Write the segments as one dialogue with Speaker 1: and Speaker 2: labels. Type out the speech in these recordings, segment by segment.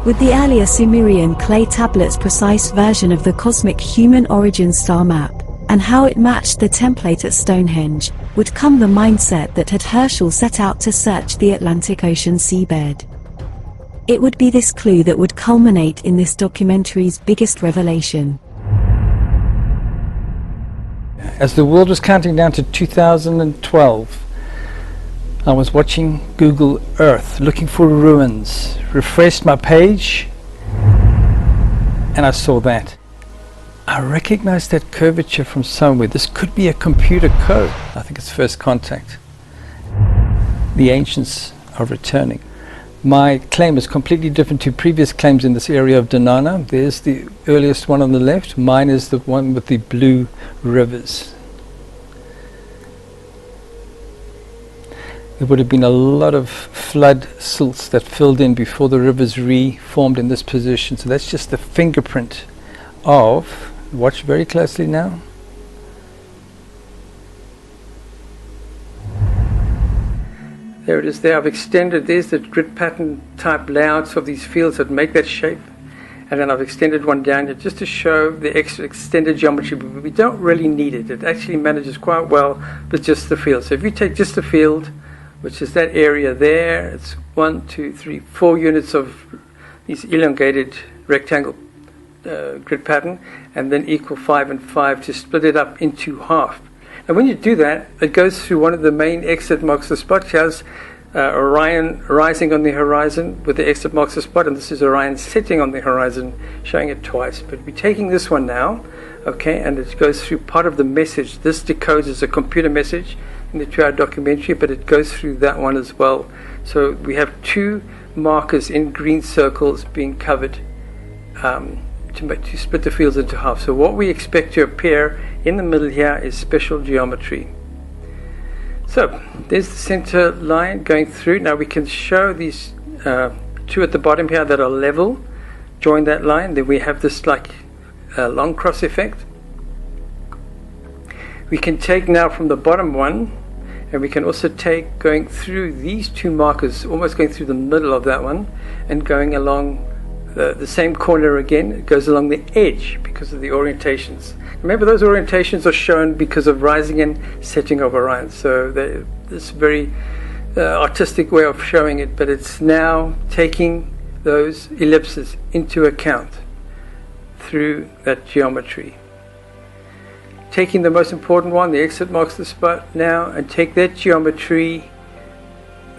Speaker 1: with the earlier Sumerian clay tablets' precise version of the cosmic human origin star map, and how it matched the template at Stonehenge, would come the mindset that had Herschel set out to search the Atlantic Ocean seabed. It would be this clue that would culminate in this documentary's biggest revelation.
Speaker 2: As the world was counting down to 2012, I was watching Google Earth, looking for ruins, refreshed my page, and I saw that. I recognized that curvature from somewhere. This could be a computer code. I think it's first contact. The ancients are returning. My claim is completely different to previous claims in this area of Denana. There's the earliest one on the left. Mine is the one with the blue rivers. There would have been a lot of flood silts that filled in before the rivers reformed in this position. So that's just the fingerprint of, watch very closely now. There it is there. I've extended, there's the grid pattern type layouts of these fields that make that shape. And then I've extended one down here just to show the extra extended geometry, but we don't really need it. It actually manages quite well with just the field. So if you take just the field, which is that area there, it's 1, 2, 3, 4 units of these elongated rectangle grid pattern, and then equal 5 and 5 to split it up into half. And when you do that, it goes through one of the main exit marks the spot. It has Orion rising on the horizon with the exit marks the spot, and this is Orion sitting on the horizon, showing it twice. But we're taking this one now, okay, and it goes through part of the message. This decodes as a computer message in the 2-hour documentary, but it goes through that one as well. So we have 2 markers in green circles being covered to split the fields into half. So what we expect to appear in the middle here is special geometry. So there's the center line going through. Now we can show these 2 at the bottom here that are level. Join that line. Then we have this like long cross effect. We can take now from the bottom one, and we can also take going through these 2 markers, almost going through the middle of that one, and going along the same corner again. It goes along the edge because of the orientations. Remember, those orientations are shown because of rising and setting of Orion. So this very artistic way of showing it, but it's now taking those ellipses into account through that geometry. Taking the most important one, the exit marks the spot now, and take that geometry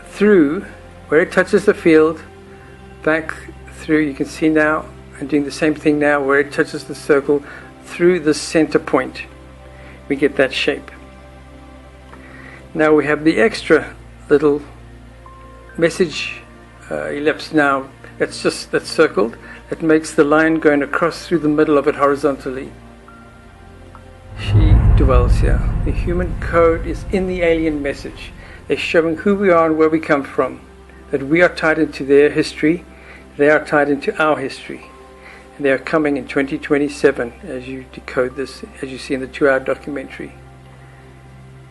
Speaker 2: through where it touches the field, back through, you can see now, and doing the same thing now where it touches the circle, through the center point. We get that shape. Now we have the extra little message ellipse now that's circled. It makes the line going across through the middle of it horizontally. She dwells here. The human code is in the alien message. They're showing who we are and where we come from. That we are tied into their history. They are tied into our history. And they are coming in 2027 as you decode this, as you see in the 2-hour documentary.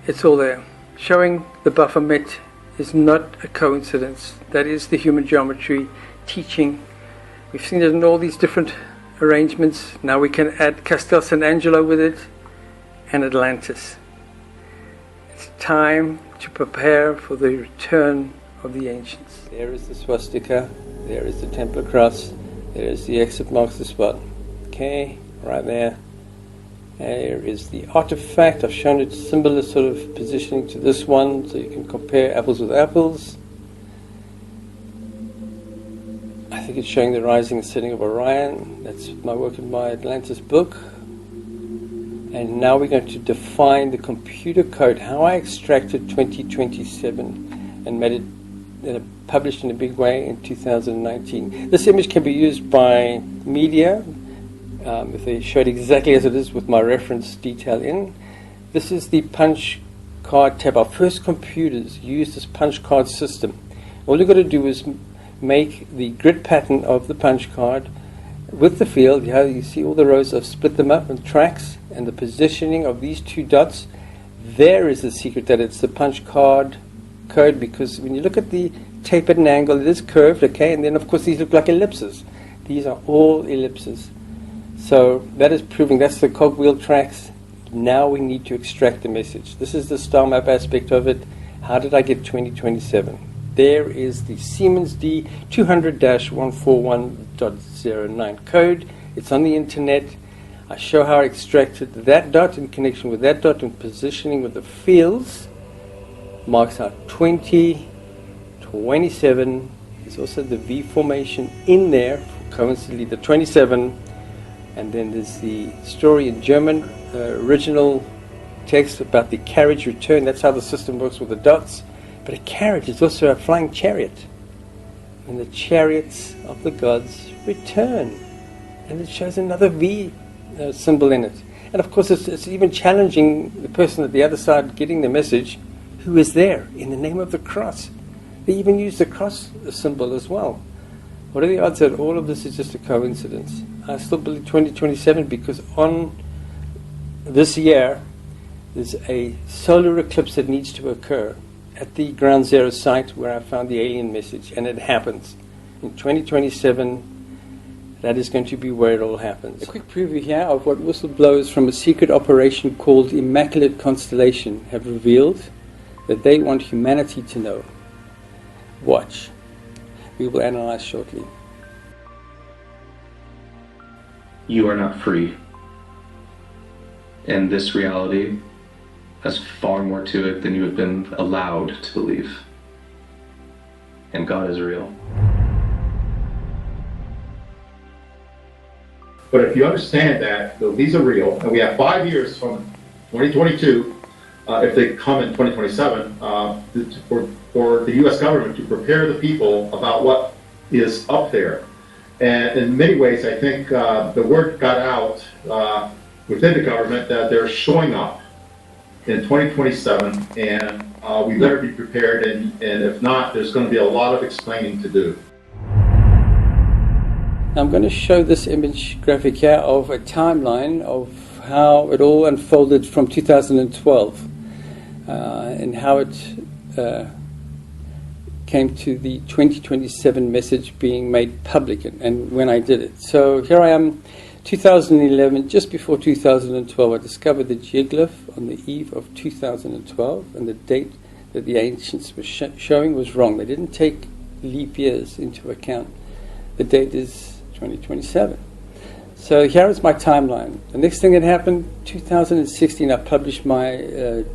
Speaker 2: It's all there. Showing the Baphomet is not a coincidence. That is the human geometry teaching. We've seen it in all these different arrangements. Now we can add Castel San Angelo with it, and Atlantis. It's time to prepare for the return of the ancients. There is the swastika, there is the Templar cross, there is the exit marks the spot. Okay, right there. There is the artifact. I've shown it similar sort of positioning to this one, so you can compare apples with apples. I think it's showing the rising and setting of Orion. That's my work in my Atlantis book. And now we're going to define the computer code, how I extracted 2027 and made it published in a big way in 2019. This image can be used by media if they show it exactly as it is with my reference detail in. This is the punch card tab. Our first computers used this punch card system. All you've got to do is make the grid pattern of the punch card with the field. You see all the rows. I've split them up in tracks, and the positioning of these 2 dots, there is the secret that it's the punch card code, because when you look at the tape at an angle, it is curved, okay, and then of course these look like ellipses. These are all ellipses. So that is proving that's the cogwheel tracks. Now we need to extract the message. This is the star map aspect of it. How did I get 2027? There is the Siemens D 200-141.09 code. It's on the internet. I show how I extracted that dot in connection with that dot and positioning with the fields. Marks out 27. There's also the V formation in there, coincidentally the 27. And then there's the story in German, original text about the carriage return. That's how the system works with the dots. But a carriage is also a flying chariot. And the chariots of the gods return. And it shows another V symbol in it. And of course it's even challenging the person at the other side getting the message, who is there in the name of the cross. They even use the cross symbol as well. What are the odds that all of this is just a coincidence? I still believe 2027 because on this year there's a solar eclipse that needs to occur at the ground zero site where I found the alien message, and it happens. In 2027, that is going to be where it all happens. A quick preview here of what whistleblowers from a secret operation called Immaculate Constellation have revealed that they want humanity to know. Watch. We will analyze shortly.
Speaker 3: You are not free. And this reality has far more to it than you have been allowed to believe. And God is real.
Speaker 4: But if you understand that these are real, and we have 5 years from 2022, if they come in 2027, for the U.S. government to prepare the people about what is up there. And in many ways, I think the word got out within the government that they're showing up in 2027, and we better be prepared, and if not, there's going to be a lot of explaining to do.
Speaker 2: I'm going to show this image graphic here of a timeline of how it all unfolded from 2012 and how it came to the 2027 message being made public and when I did it. So here I am, 2011, just before 2012, I discovered the geoglyph on the eve of 2012, and the date that the ancients were showing was wrong. They didn't take leap years into account. The date is 2027. So here is my timeline. The next thing that happened, 2016, I published my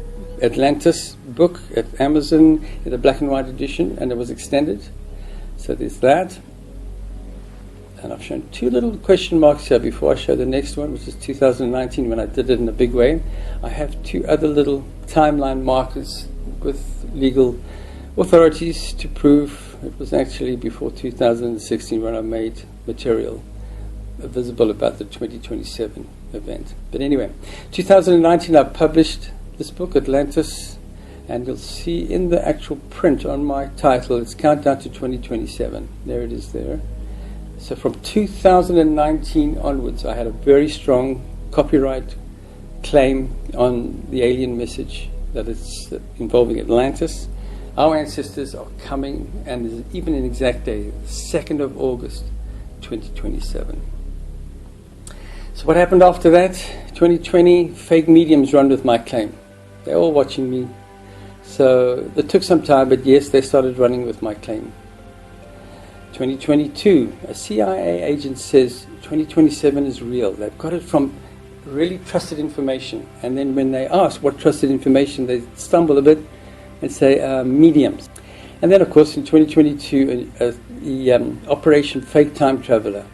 Speaker 2: Atlantis book at Amazon in a black and white edition, and it was extended. So there's that. And I've shown two little question marks here before I show the next one, which is 2019 when I did it in a big way. I have two other little timeline markers with legal authorities to prove it was actually before 2016 when I made material visible about the 2027 event. But anyway, 2019 I published this book, Atlantis, and you'll see in the actual print on my title, it's Countdown to 2027. There it is there. So from 2019 onwards, I had a very strong copyright claim on the alien message that it's involving Atlantis. Our ancestors are coming, and there's even an exact day, the 2nd of August, 2027. So what happened after that? 2020, fake mediums run with my claim. They're all watching me. So it took some time, but yes, they started running with my claim. 2022, a CIA agent says 2027 is real. They've got it from really trusted information. And then when they ask what trusted information, they stumble a bit and say mediums. And then, of course, in 2022, the Operation Fake Time Traveler.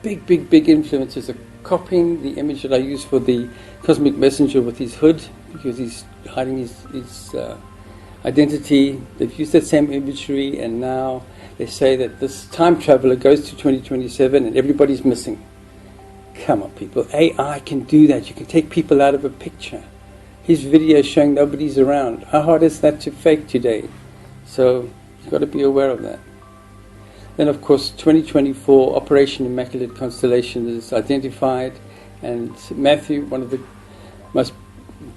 Speaker 2: Big influencers are copying the image that I use for the cosmic messenger with his hood, because he's hiding his identity. They've used that same imagery, and now they say that this time traveler goes to 2027 and everybody's missing. Come on, people. AI can do that. You can take people out of a picture. His video showing nobody's around. How hard is that to fake today? So you've got to be aware of that. Then, of course, 2024, Operation Immaculate Constellation is identified, and Matthew, one of the most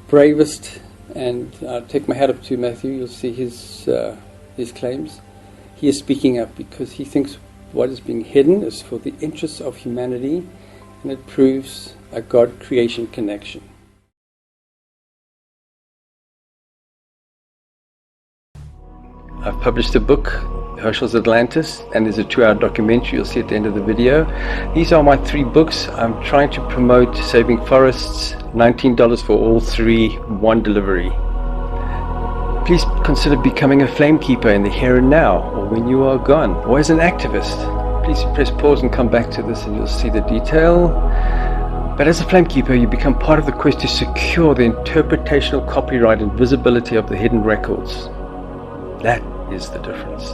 Speaker 2: bravest, and I'll take my hat up to Matthew, you'll see his claims. he is speaking up because he thinks what is being hidden is for the interests of humanity, and it proves a God-creation connection. I've published a book, Herschel's Atlantis, and there's a 2-hour documentary you'll see at the end of the video. These are my 3 books. I'm trying to promote Saving Forests, $19 for all 3, 1 delivery. Please consider becoming a flame keeper in the here and now, or when you are gone, or as an activist. Please press pause and come back to this and you'll see the detail. But as a flame keeper, you become part of the quest to secure the interpretational copyright and visibility of the hidden records. That is the difference.